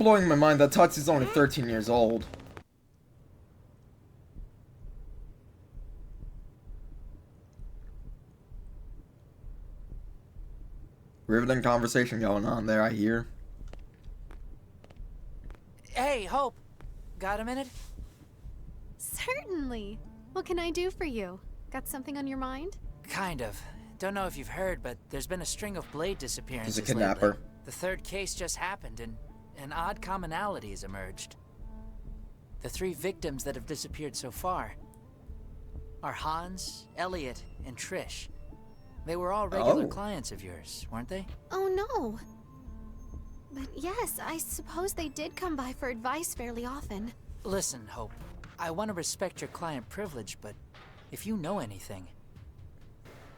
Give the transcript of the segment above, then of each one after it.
blowing my mind that Tatsu's only 13 years old. Riveting conversation going on there, I hear. Hey, Hope. Got a minute? Certainly. What can I do for you? Got something on your mind? Kind of. Don't know if you've heard, but there's been a string of blade disappearances He's a kidnapper. lately. The third case just happened, and an odd commonality has emerged. The 3 victims that have disappeared so far are Hans, Elliot, and Trish. They were all regular clients of yours, weren't they? Oh no. But yes, I suppose they did come by for advice fairly often. Listen, Hope. I want to respect your client privilege, but if you know anything...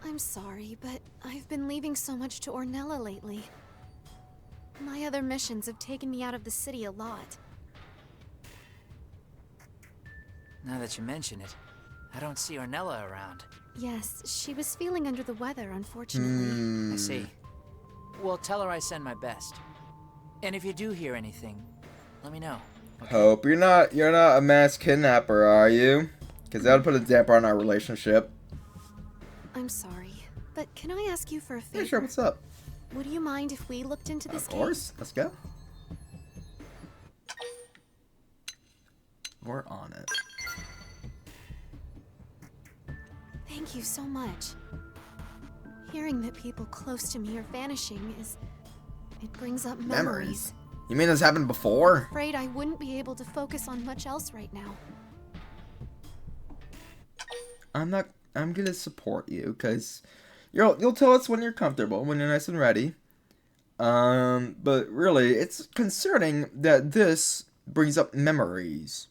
I'm sorry, but I've been leaving so much to Ornella lately. My other missions have taken me out of the city a lot. Now that you mention it, I don't see Ornella around. Yes, she was feeling under the weather, unfortunately. I see. Well, tell her I send my best. And if you do hear anything, let me know. Okay? Hope you're not a mass kidnapper, are you? Because that would put a damper on our relationship. I'm sorry, but can I ask you for a favor? Yeah, sure, what's up? Would you mind if we looked into this case? Of course, let's go. We're on it. Thank you so much. Hearing that people close to me are vanishing it brings up memories. You mean this happened before? I'm afraid I wouldn't be able to focus on much else right now. I'm gonna support you, because you'll tell us when you're comfortable, when you're nice and ready. But really, it's concerning that this brings up memories.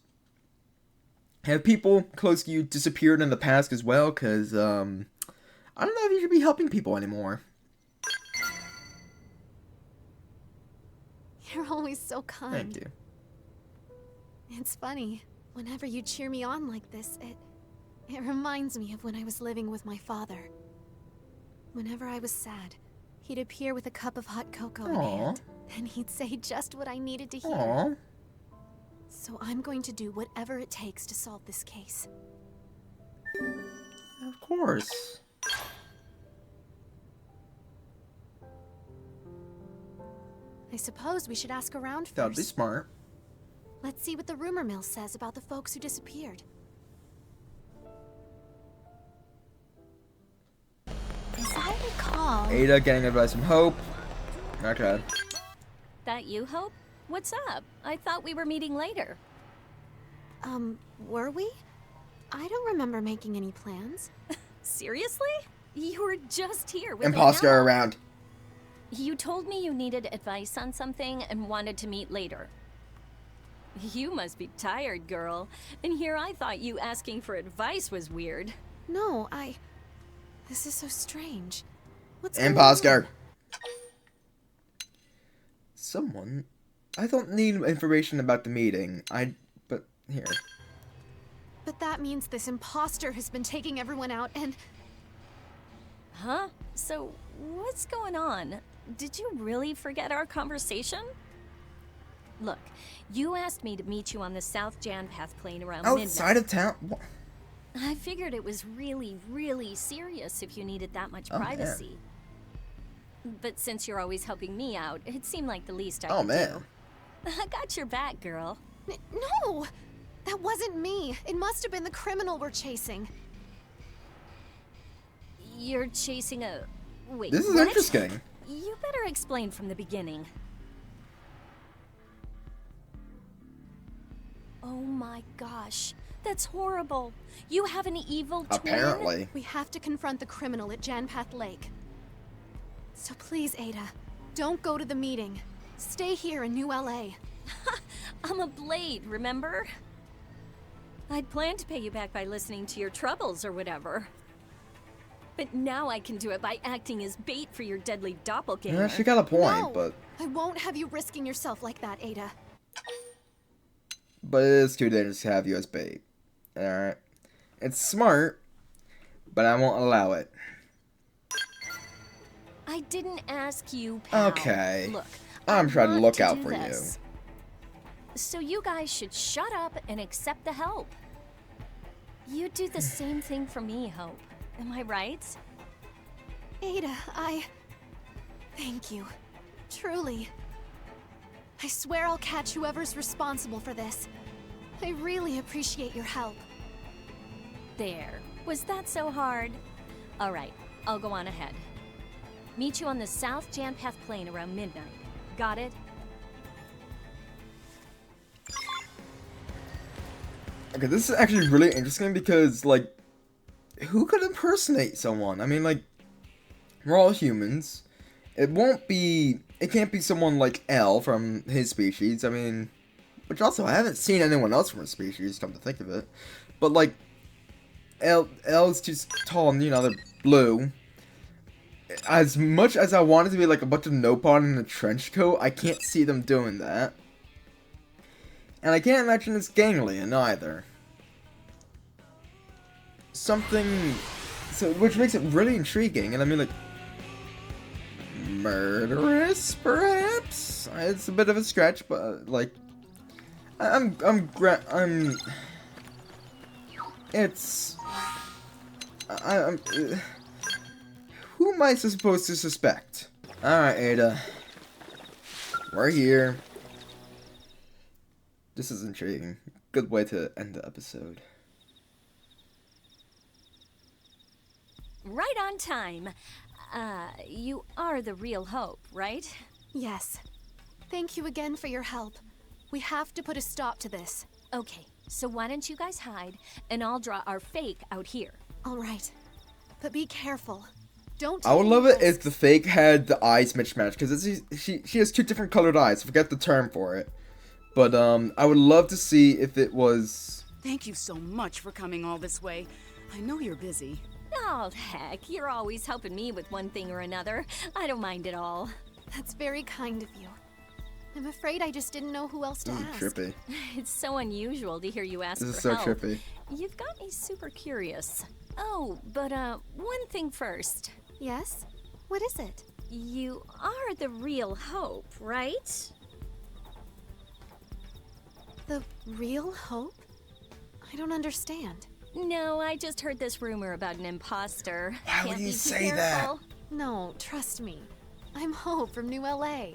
Have people close to you disappeared in the past as well? Because, I don't know if you should be helping people anymore. You're always so kind. Thank you. It's funny. Whenever you cheer me on like this, it reminds me of when I was living with my father. Whenever I was sad, he'd appear with a cup of hot cocoa in hand, and he'd say just what I needed to hear. Aww. So I'm going to do whatever it takes to solve this case. Of course. I suppose we should ask around first. That'd be smart. Let's see what the rumor mill says about the folks who disappeared. As I recall... Ada getting advice from Hope. Okay. That you, Hope? What's up? I thought we were meeting later. Were we? I don't remember making any plans. Seriously? You were just here with Imposter Ornella. around. You told me you needed advice on something and wanted to meet later. You must be tired, girl. And here I thought you asking for advice was weird. No, This is so strange. What's Imposter. Someone... I don't need information about the meeting. But here. But that means this imposter has been taking everyone out and... Huh? So, what's going on? Did you really forget our conversation? Look, you asked me to meet you on the South Janpath plane around midnight. Outside of town? What? I figured it was really, really serious if you needed that much privacy. But since you're always helping me out, it seemed like the least I could do. I got your back, girl. No! That wasn't me. It must have been the criminal we're chasing. You're chasing a... Wait, This is what? interesting. You better explain from the beginning. Oh my gosh. That's horrible. You have an evil twin? Apparently. We have to confront the criminal at Janpath Lake. So please, Ada, don't go to the meeting. Stay here in New LA. I'm a blade, remember? I'd planned to pay you back by listening to your troubles or whatever. But now I can do it by acting as bait for your deadly doppelganger. Yeah, she got a point, No, but... I won't have you risking yourself like that, Ada. But it is too dangerous to have you as bait. Alright. It's smart, but I won't allow it. I didn't ask you, pal. Okay. Look, I'm I trying to want look out do for this. So you guys should shut up and accept the help. You do the same thing for me, Hope. Am I right? Ada, thank you. Truly. I swear I'll catch whoever's responsible for this. I really appreciate your help. There. Was that so hard? All right, I'll go on ahead. Meet you on the South Janpath Plain around midnight. Got it? Okay, this is actually really interesting because, like, who could impersonate someone? I mean, like, we're all humans. It can't be someone like L from his species. I mean, which also, I haven't seen anyone else from his species, come to think of it. But, like, L's too tall and, you know, they're blue. As much as I want it to be like a bunch of Nopon in a trench coat, I can't see them doing that. And I can't imagine it's Ganglion either. Which makes it really intriguing, and I mean, like, murderous, perhaps? It's a bit of a stretch, but, like, who am I supposed to suspect? Alright, Ada. We're here. This is intriguing. Good way to end the episode. Right on time. You are the real Hope, right? Yes. Thank you again for your help. We have to put a stop to this. Okay, so why don't you guys hide, and I'll draw our fake out here. All right. But be careful. Don't I would take love any it if risks. the fake had the eyes mismatched, because she has two different colored eyes. I forget the term for it. But, I would love to see if it was... Thank you so much for coming all this way. I know you're busy. Oh, heck, you're always helping me with one thing or another. I don't mind at all. That's very kind of you. I'm afraid I just didn't know who else to This is ask. trippy. It's so unusual to hear you ask This is for so help. trippy. You've got me super curious. Oh, but one thing first. Yes? What is it? You are the real Hope, right? The real Hope? I don't understand. No, I just heard this rumor about an imposter. Why Can't would you be too say that? careful. No, trust me. I'm Hope from New LA.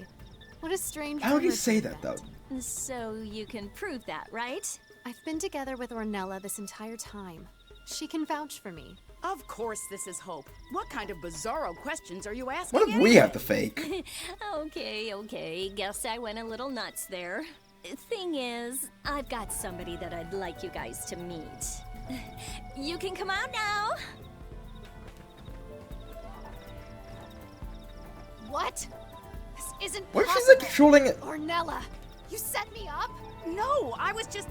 What a strange Why would you rumor to say that, invent. though? So you can prove that, right? I've been together with Ornella this entire time. She can vouch for me. Of course this is Hope. What kind of bizarro questions are you asking? What if we anyway? have the fake? Okay. Guess I went a little nuts there. Thing is, I've got somebody that I'd like you guys to meet. You can come out now. What? This isn't What if she's possible. like controlling it? Ornella, you set me up? No, I was just...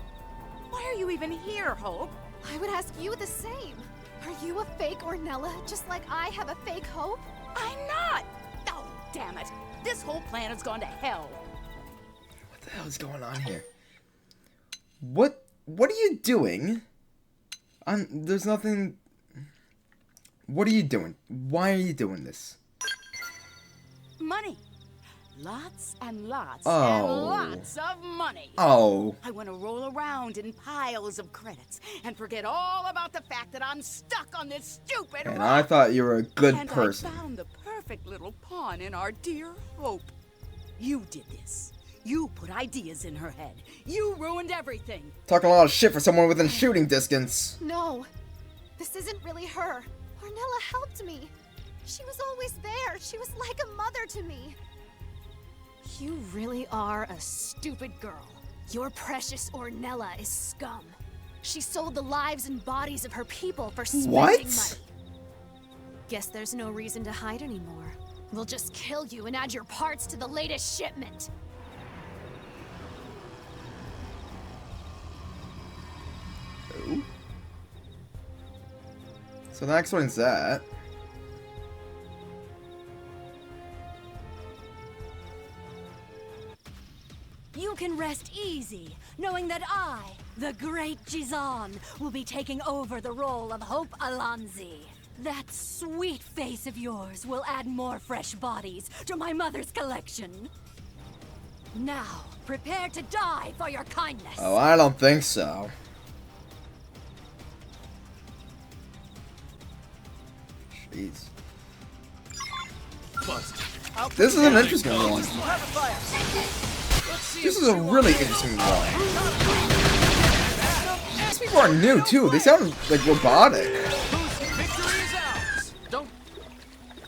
Why are you even here, Hope? I would ask you the same. Are you a fake Ornella, just like I have a fake Hope? I'm not! Oh, damn it. This whole plan has gone to hell. What the hell is going on here? What are you doing? There's nothing... What are you doing? Why are you doing this? Money. Lots and lots Oh. and lots of money. Oh. I want to roll around in piles of credits and forget all about the fact that I'm stuck on this stupid And rock. I thought you were a good And person. I found the perfect little pawn in our dear Hope. You did this. You put ideas in her head. You ruined everything. Talking a lot of shit for someone within shooting distance. No, this isn't really her. Ornella helped me. She was always there. She was like a mother to me. You really are a stupid girl. Your precious Ornella is scum. She sold the lives and bodies of her people for spending What? money. Guess there's no reason to hide anymore. We'll just kill you and add your parts to the latest shipment. Oh. So that explains that. You can rest easy, knowing that I, the great Jizan, will be taking over the role of Hope Alonzi. That sweet face of yours will add more fresh bodies to my mother's collection. Now, prepare to die for your kindness. Oh, I don't think so. Jeez. This is an interesting one. This is a really interesting one. These people are new too. They sound like robotic.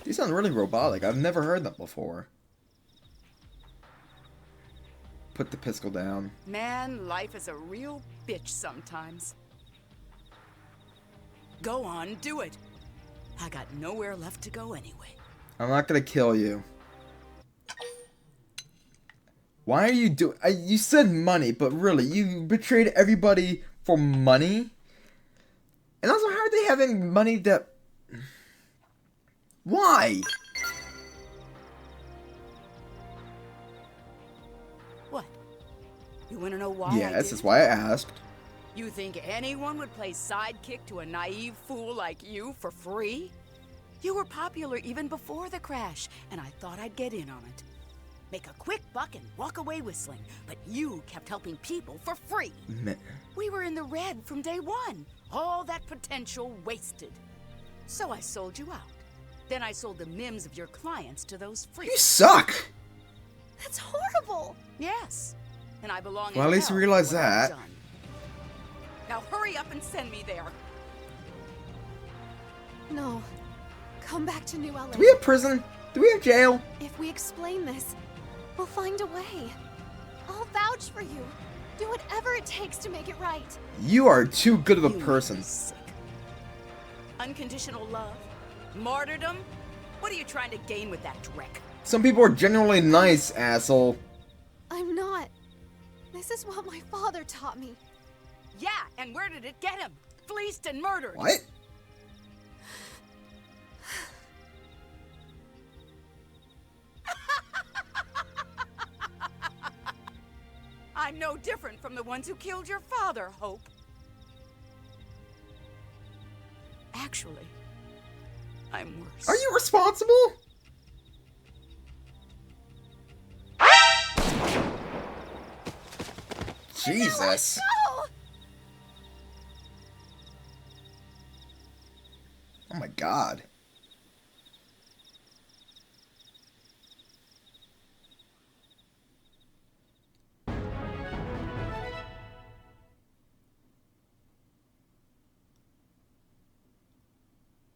These sound really robotic. I've never heard them before. Put the pistol down. Man, life is a real bitch sometimes. Go on, do it. I got nowhere left to go anyway. I'm not gonna kill you. Why are you doing? You said money, but really, you betrayed everybody for money? And also, how are they having money that... Why? What? You want to know why? Yes, that's why I asked. You think anyone would play sidekick to a naive fool like you for free? You were popular even before the crash, and I thought I'd get in on it. Make a quick buck and walk away whistling, but you kept helping people for free. We were in the red from day one. All that potential wasted. So I sold you out. Then I sold the MIMs of your clients to those freaks. You suck! That's horrible! Yes. And I belong Well, in at least hell realize when I'm that. done. Now hurry up and send me there. No. Come back to New LA. Do we have prison? Do we have jail? If we explain this, we'll find a way. I'll vouch for you. Do whatever it takes to make it right. You are too good of a You person. are sick. Unconditional love? Martyrdom? What are you trying to gain with that dreck? Some people are genuinely nice, asshole. I'm not. This is what my father taught me. Yeah, and where did it get him? Fleeced and murdered. What? I'm no different from the ones who killed your father, Hope. Actually, I'm worse. Are you responsible? Jesus. No! Oh my god.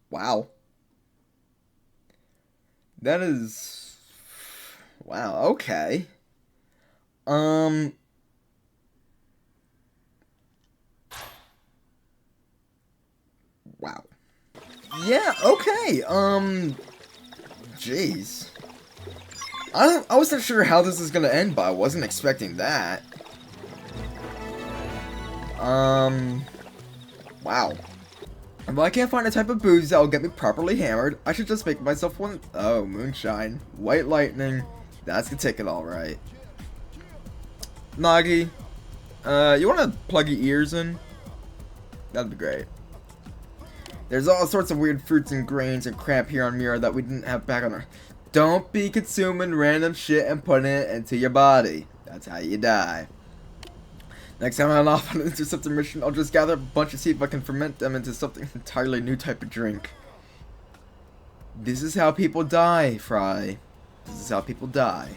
Wow. That is... Wow, okay. Wow. Yeah, okay, jeez. I wasn't sure how this is gonna end, but I wasn't expecting that. Wow. If I can't find a type of booze that will get me properly hammered, I should just make myself one. Oh, moonshine. White lightning. That's the ticket, alright. Nagi, you wanna plug your ears in? That'd be great. There's all sorts of weird fruits and grains and crap here on Mira that we didn't have back on Earth. Don't be consuming random shit and putting it into your body. That's how you die. Next time I'm off on an interceptor mission, I'll just gather a bunch and see if I can ferment them into something entirely new type of drink. This is how people die, Fry. This is how people die.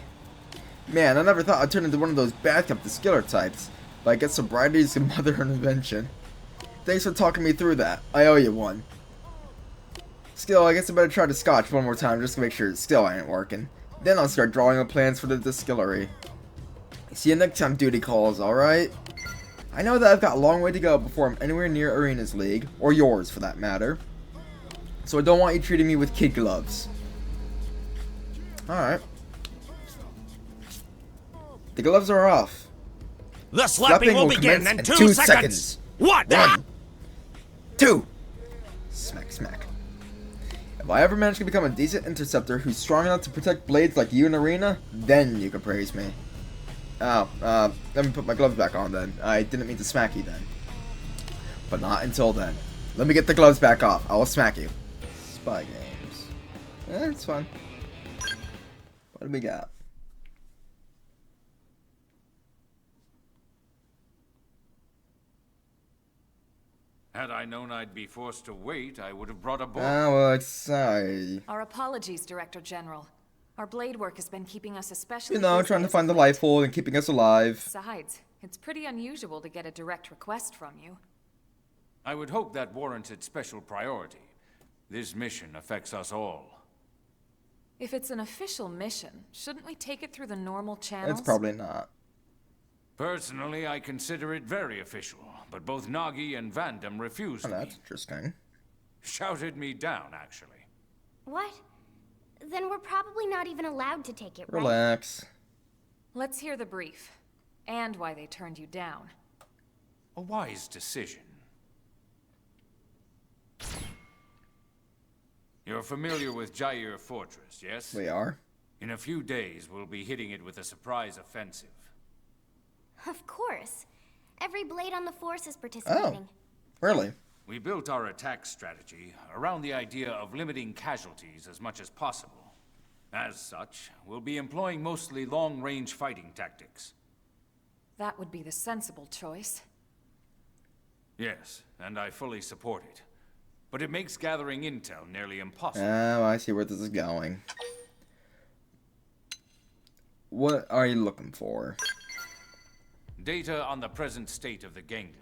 Man, I never thought I'd turn into one of those bathtub distiller types, but I guess sobriety is the mother of invention. Thanks for talking me through that. I owe you one. Still, I guess I better try the scotch one more time just to make sure it still ain't working. Then I'll start drawing up plans for the distillery. See you next time duty calls, alright? I know that I've got a long way to go before I'm anywhere near Arena's League, or yours for that matter. So I don't want you treating me with kid gloves. Alright. The gloves are off. The slapping will begin in 2 seconds. What? 1, 2. Smack, smack. If I ever manage to become a decent interceptor who's strong enough to protect blades like you in Arena, then you can praise me. Oh, let me put my gloves back on then. I didn't mean to smack you then. But not until then. Let me get the gloves back off. I will smack you. Spy games. It's fun. What do we got? Had I known I'd be forced to wait, I would have brought a book. Oh, sorry. Our apologies, Director General. Our blade work has been keeping us especially You know, busy trying to as find the of late. life hole and keeping us alive. Besides, it's pretty unusual to get a direct request from you. I would hope that warranted special priority. This mission affects us all. If it's an official mission, shouldn't we take it through the normal channels? It's probably not. Personally, I consider it very official, but both Nagi and Vandam refused Oh, me. that's interesting. Shouted me down, actually. What? Then we're probably not even allowed to take it, right? Relax. Let's hear the brief, and why they turned you down. A wise decision. You're familiar with Jair Fortress, yes? We are. In a few days, we'll be hitting it with a surprise offensive. Of course. Every blade on the force is participating. Really? We built our attack strategy around the idea of limiting casualties as much as possible. As such, we'll be employing mostly long-range fighting tactics. That would be the sensible choice. Yes, and I fully support it. But it makes gathering intel nearly impossible. Oh, I see where this is going. What are you looking for? Data on the present state of the ganglion.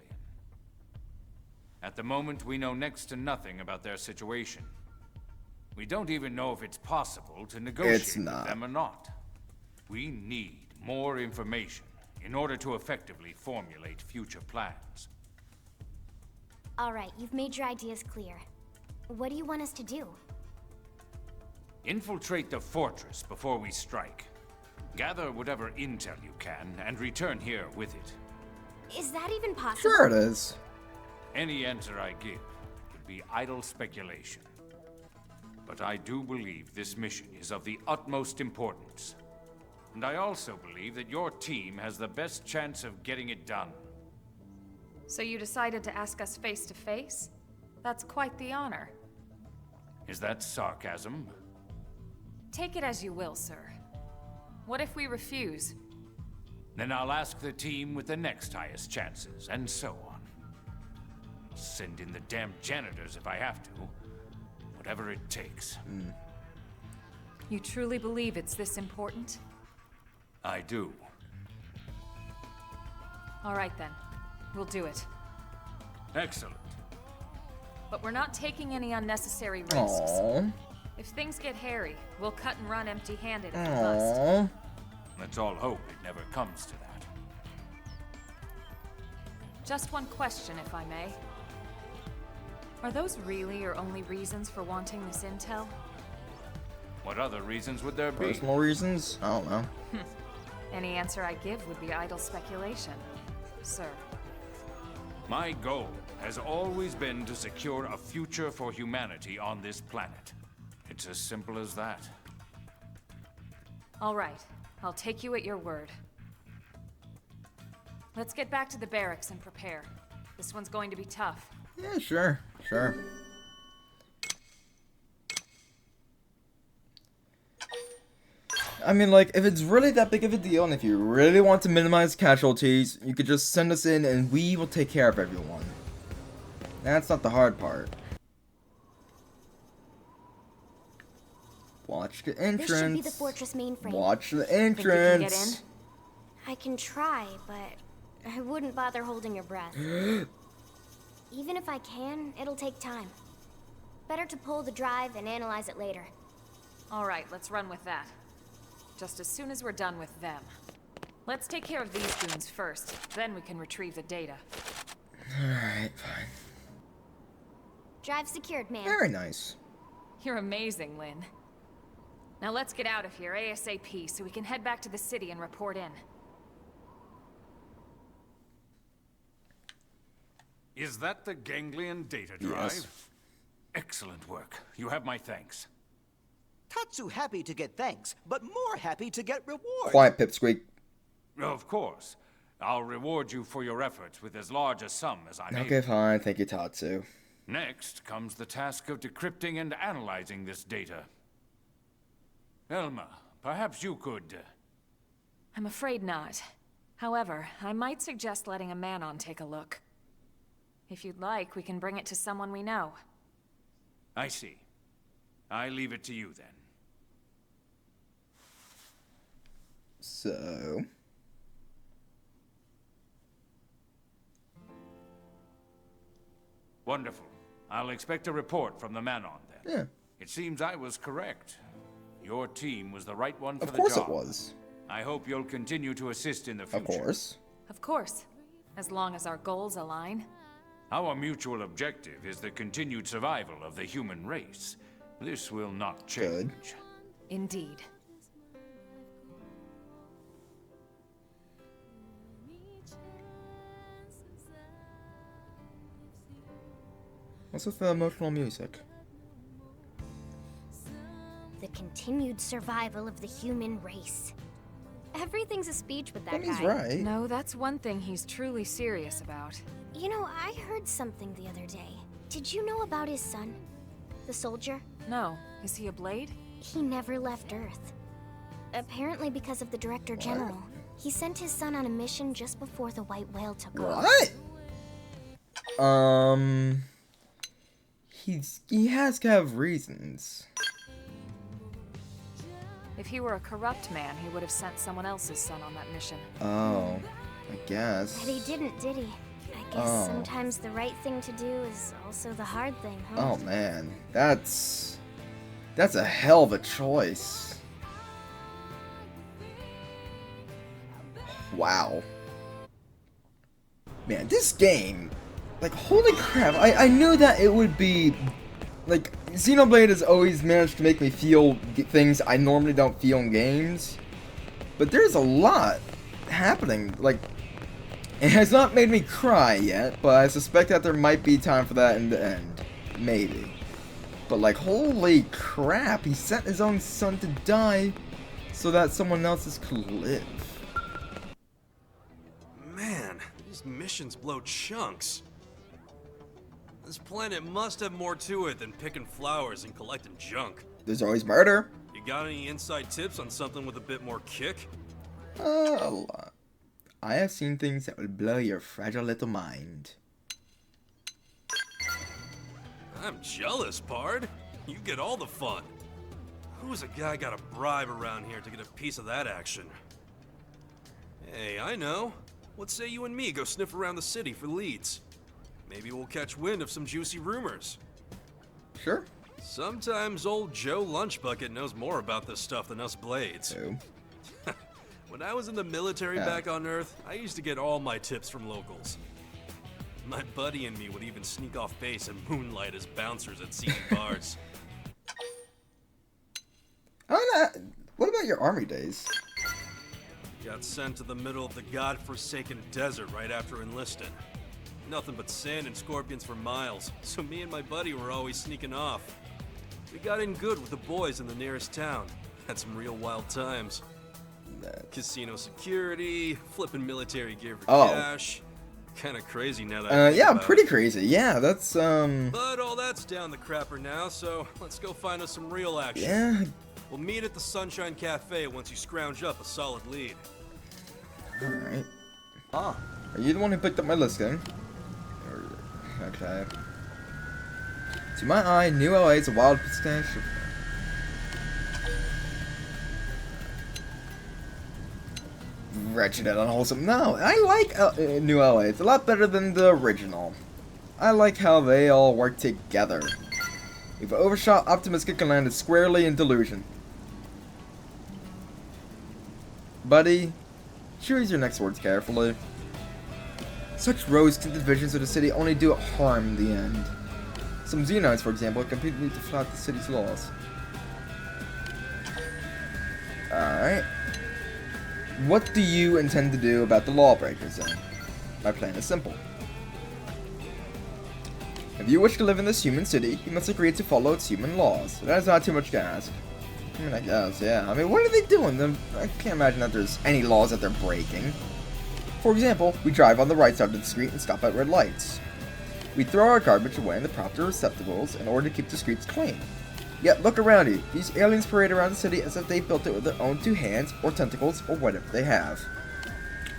At the moment, we know next to nothing about their situation. We don't even know if it's possible to negotiate with them or not. We need more information in order to effectively formulate future plans. All right, you've made your ideas clear. What do you want us to do? Infiltrate the fortress before we strike. Gather whatever intel you can and return here with it. Is that even possible? Sure it is. Any answer I give would be idle speculation. But I do believe this mission is of the utmost importance. And I also believe that your team has the best chance of getting it done. So you decided to ask us face to face? That's quite the honor. Is that sarcasm? Take it as you will, sir. What if we refuse? Then I'll ask the team with the next highest chances, and so on. Send in the damn janitors if I have to. Whatever it takes. You truly believe it's this important? I do. All right then. We'll do it. Excellent. But we're not taking any unnecessary risks. Aww. If things get hairy, we'll cut and run empty-handed if we must. Aww. Let's all hope it never comes to that. Just one question, if I may. Are those really your only reasons for wanting this intel? What other reasons would there be? Personal reasons? I don't know. Any answer I give would be idle speculation, sir. My goal has always been to secure a future for humanity on this planet. It's as simple as that. All right, I'll take you at your word. Let's get back to the barracks and prepare. This one's going to be tough. Yeah, sure. Sure. I mean, like, if it's really that big of a deal, and if you really want to minimize casualties, you could just send us in and we will take care of everyone. That's not the hard part. Watch the entrance. This should be the fortress mainframe. Watch the Think you can get entrance. I can try, but I wouldn't bother holding your breath. Even if I can, it'll take time. Better to pull the drive and analyze it later. All right, let's run with that. Just as soon as we're done with them. Let's take care of these goons first, then we can retrieve the data. Alright, fine. Drive secured, man. Very nice. You're amazing, Lynn. Now let's get out of here ASAP so we can head back to the city and report in. Is that the ganglion data drive? Yes. Excellent work. You have my thanks. Tatsu happy to get thanks, but more happy to get reward. Quiet, Pipsqueak. Of course. I'll reward you for your efforts with as large a sum as I'm Okay, able. fine. Thank you, Tatsu. Next comes the task of decrypting and analyzing this data. Elma, perhaps you could... I'm afraid not. However, I might suggest letting a man-on take a look. If you'd like, we can bring it to someone we know. I see. I leave it to you then. So... Wonderful. I'll expect a report from the Manon then. Yeah. It seems I was correct. Your team was the right one for the job. Of course it was. I hope you'll continue to assist in the future. Of course. Of course. As long as our goals align. Our mutual objective is the continued survival of the human race. This will not change. Good. Indeed. What's with the emotional music? The continued survival of the human race. Everything's a speech with that That means guy. right. No, that's one thing he's truly serious about. You know, I heard something the other day. Did you know about his son? The soldier? No. Is he a Blade? He never left Earth. Apparently because of the Director General. He sent his son on a mission just before the White Whale took off. What? He has to have reasons. If he were a corrupt man, he would have sent someone else's son on that mission. Oh, I guess. But he didn't, did he? I guess sometimes the right thing to do is also the hard thing, huh? Oh man, that's a hell of a choice. Wow. Man, this game, like, holy crap, I knew that it would be, like, Xenoblade has always managed to make me feel things I normally don't feel in games, but there's a lot happening, like, it has not made me cry yet, but I suspect that there might be time for that in the end, maybe. But, like, holy crap, he sent his own son to die so that someone else's could live. Man, these missions blow chunks. This planet must have more to it than picking flowers and collecting junk. There's always murder. You got any inside tips on something with a bit more kick? A lot. I have seen things that will blow your fragile little mind. I'm jealous, Pard. You get all the fun. Who's a guy got a bribe around here to get a piece of that action? Hey, I know. What say you and me go sniff around the city for leads? Maybe we'll catch wind of some juicy rumors. Sure. Sometimes old Joe Lunchbucket knows more about this stuff than us Blades. Who? When I was in the military back on Earth, I used to get all my tips from locals. My buddy and me would even sneak off base and moonlight as bouncers at seedy bars. What about your army days? Got sent to the middle of the godforsaken desert right after enlisting. Nothing but sand and scorpions for miles, so me and my buddy were always sneaking off. We got in good with the boys in the nearest town. Had some real wild times. Casino security, flipping military gear for cash. Kinda crazy now that I think yeah, about pretty it. crazy. Yeah, that's, But all that's down the crapper now, so let's go find us some real action. Yeah. We'll meet at the Sunshine Cafe once you scrounge up a solid lead. Alright. Are you the one who picked up my listing? Okay. To my eye, New LA is a wild pistache. Wretched and unwholesome. No, I like New LA. It's a lot better than the original. I like how they all work together. We've overshot optimistic and landed squarely in delusion. Buddy, choose your next words carefully. Such rose-tinted visions of the city only do it harm in the end. Some Xenos, for example, completely to flout the city's laws. Alright. What do you intend to do about the lawbreakers then? My plan is simple. If you wish to live in this human city, you must agree to follow its human laws. That is not too much to ask. I mean, I guess, yeah. I mean, what are they doing? I can't imagine that there's any laws that they're breaking. For example, we drive on the right side of the street and stop at red lights. We throw our garbage away in the proper receptacles in order to keep the streets clean. Yet look around you. These aliens parade around the city as if they built it with their own 2 hands or tentacles or whatever they have.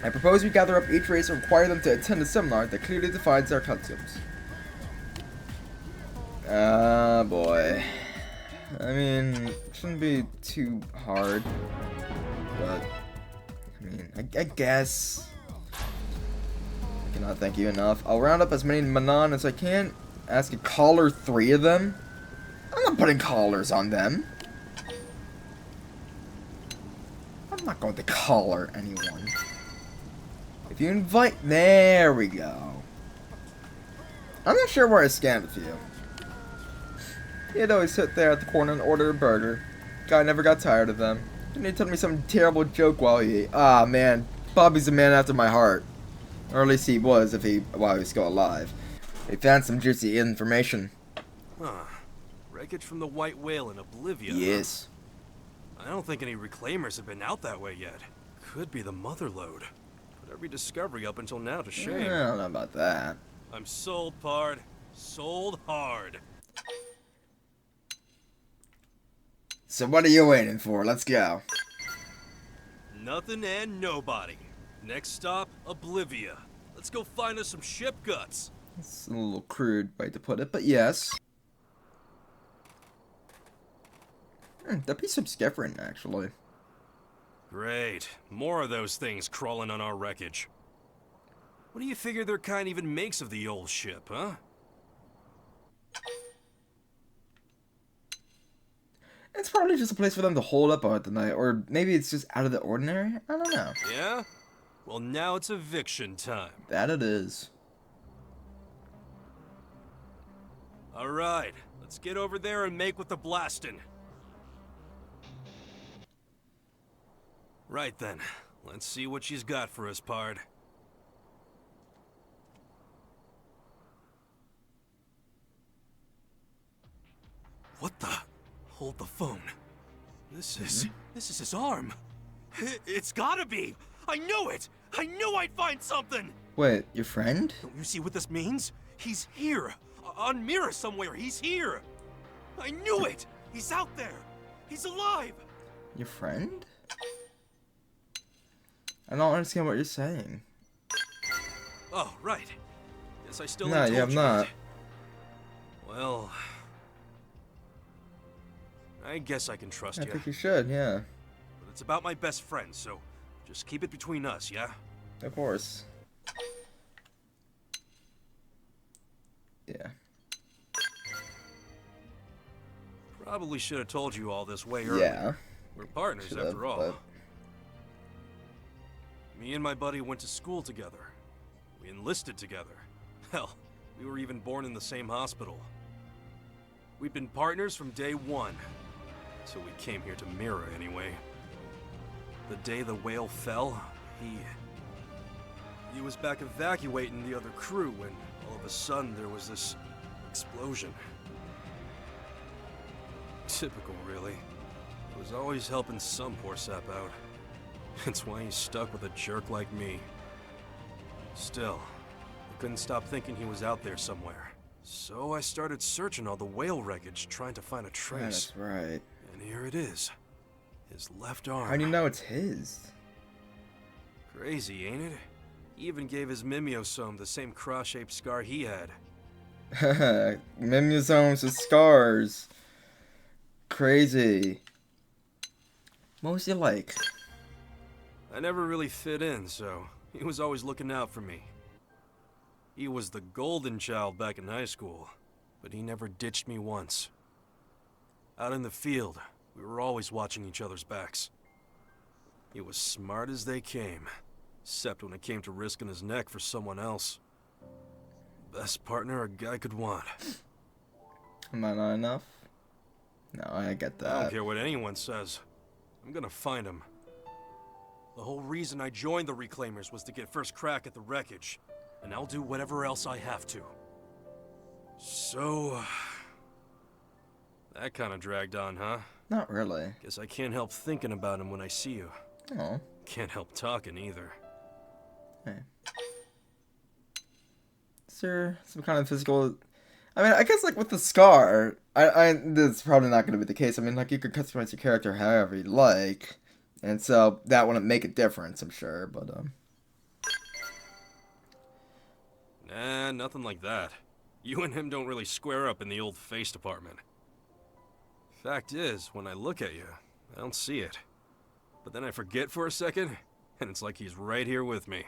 I propose we gather up each race and require them to attend a seminar that clearly defines their customs. Ah, boy. I mean, it shouldn't be too hard, but, I mean, I guess. I cannot thank you enough. I'll round up as many Manon as I can, ask to collar 3 of them. I'm not putting collars on them. I'm not going to collar anyone. If you invite... There we go. I'm not sure where I scanned with you. He'd always sit there at the corner and order a burger. Guy never got tired of them. Didn't he tell me some terrible joke while he ate? Ah, man. Bobby's a man after my heart. Or at least he was while he was still alive. He found some juicy information. Huh. Wreckage from the White Whale in Oblivion. Yes. Huh? I don't think any reclaimers have been out that way yet. Could be the mother lode. Put every discovery up until now to shame. I don't know about that. I'm sold, Pard. Sold hard. So what are you waiting for? Let's go. Nothing and nobody. Next stop, Oblivia. Let's go find us some ship guts. It's a little crude way to put it, but yes. That'd be subscription, actually. Great. More of those things crawling on our wreckage. What do you figure their kind even makes of the old ship, huh? It's probably just a place for them to hold up on at the night, or maybe it's just out of the ordinary. I don't know. Yeah? Well, now it's eviction time. That it is. Alright, let's get over there and make with the blasting. Right then, let's see what she's got for us, Pard. What the? Hold the phone. This is his arm. It's gotta be! I knew it! I knew I'd find something! Wait, your friend? Don't you see what this means? He's here! On Mira somewhere, he's here! I knew it! He's out there! He's alive! Your friend? I don't understand what you're saying. Oh, right. Guess I still No, ain't told you have you not. yet. Well... I guess I can trust I you. think you should, yeah. But it's about my best friend, so just keep it between us, yeah? Of course. Yeah. Probably should have told you all this way earlier. Yeah. We're partners Should've, after all. but... Me and my buddy went to school together. We enlisted together. Hell, we were even born in the same hospital. We've been partners from day one. So we came here to Mira anyway. The day the whale fell, he was back evacuating the other crew when all of a sudden there was this explosion. Typical, really. He was always helping some poor sap out. That's why he's stuck with a jerk like me. Still, I couldn't stop thinking he was out there somewhere. So I started searching all the whale wreckage, trying to find a trace. Yeah, that's right. And here it is. His left arm. How do you know it's his? Crazy, ain't it? He even gave his mimeosome the same cross-shaped scar he had. Mimiosomes with scars. Crazy. What was he like? I never really fit in, so he was always looking out for me. He was the golden child back in high school, but he never ditched me once. Out in the field, we were always watching each other's backs. He was smart as they came, except when it came to risking his neck for someone else. Best partner a guy could want. Am I not enough? No, I get that. I don't care what anyone says. I'm gonna find him. The whole reason I joined the Reclaimers was to get first crack at the wreckage, and I'll do whatever else I have to. So... that kind of dragged on, huh? Not really. Guess I can't help thinking about him when I see you. Oh. Can't help talking either. Hey. Is there some kind of physical... I mean, I guess, like, with the scar, this is probably not going to be the case. I mean, like, you could customize your character however you like, and so that wouldn't make a difference, I'm sure, but, Nah, nothing like that. You and him don't really square up in the old face department. Fact is, when I look at you, I don't see it. But then I forget for a second, and it's like he's right here with me.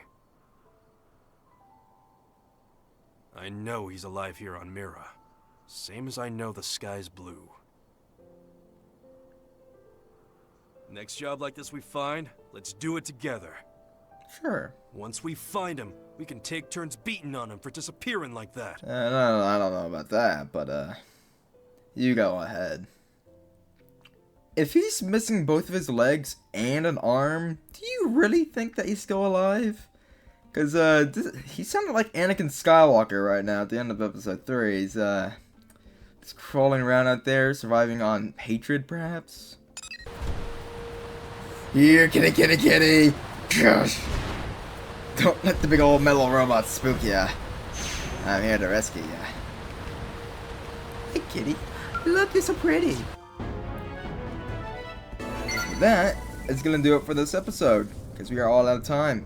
I know he's alive here on Mira. Same as I know the sky's blue. Next job like this we find, let's do it together. Sure. Once we find him, we can take turns beating on him for disappearing like that. I don't know about that, but you go ahead. If he's missing both of his legs and an arm, do you really think that he's still alive? Because he sounded like Anakin Skywalker right now at the end of episode 3. He's just crawling around out there, surviving on hatred, perhaps? Here, kitty, kitty, kitty! Gosh! Don't let the big old metal robot spook ya. I'm here to rescue ya. Hey, kitty. Look, you're so pretty. That is going to do it for this episode, because we are all out of time.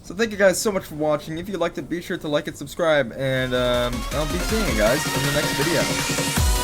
So thank you guys so much for watching. If you liked it, be sure to like and subscribe, and I'll be seeing you guys in the next video.